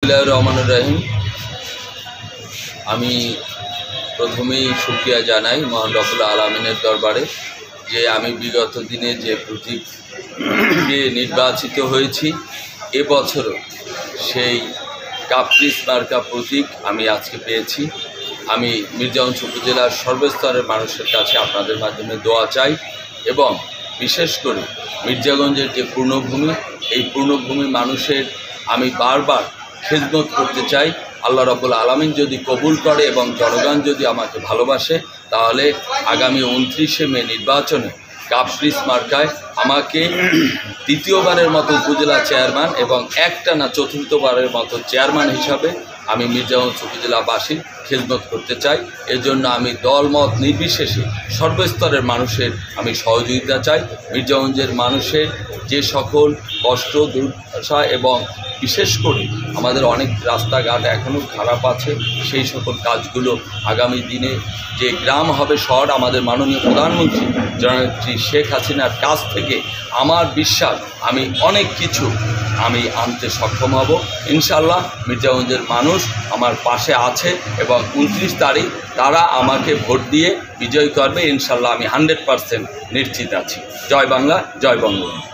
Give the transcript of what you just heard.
বিসমিল্লাহির রহমানির রহিম। আমি প্রথমেই শুকরিয়া জানাই মহান রব্বুল আলামিনের দরবারে যে আমি বিগত দিনে যে প্রতীক নির্বাচিত হয়েছি, এবছরও সেই কাপ্রিস মার্কা প্রতীক আমি আজকে পেয়েছি। আমি মির্জাগঞ্জ উপজেলার সর্বস্তরের মানুষের কাছে আপনাদের মাধ্যমে দোয়া চাই এবং বিশেষ করে মির্জাগঞ্জের যে পূর্ণভূমি, এই পূর্ণভূমি মানুষের আমি বারবার খেদমত করতে চাই। আল্লাহ রাব্বুল আলামিন যদি কবুল করে এবং জনগণ যদি আমাকে ভালোবাসে, তাহলে আগামী 29শে মে নির্বাচনে কাপ্রিস মার্কায় আমাকে দ্বিতীয়বারের মতো উপজেলা চেয়ারম্যান এবং একটানা চতুর্থবারের মতো চেয়ারম্যান হিসাবে আমি মির্জাগঞ্জ উপজেলাবাসীর খেদমত করতে চাই। এজন্য আমি দলমত নির্বিশেষে সর্বস্তরের মানুষের আমি সহযোগিতা চাই। মির্জাগঞ্জের মানুষের যে সকল কষ্ট দুর্দশা এবং বিশেষ করে আমাদের অনেক রাস্তাঘাট এখনও খারাপ আছে, সেই সকল কাজগুলো আগামী দিনে যে গ্রাম হবে শহর, আমাদের মাননীয় প্রধানমন্ত্রী জননেত্রী শেখ হাসিনার কাছ থেকে আমার বিশ্বাস আমি অনেক কিছু আমি আনতে সক্ষম হব। ইনশাআল্লাহ মির্জাগঞ্জের মানুষ আমার পাশে আছে এবং 29 তারিখ তারা আমাকে ভোট দিয়ে বিজয় করবে। ইনশাআল্লাহ আমি 100% নিশ্চিত আছি। জয় বাংলা, জয় বঙ্গবন্ধু।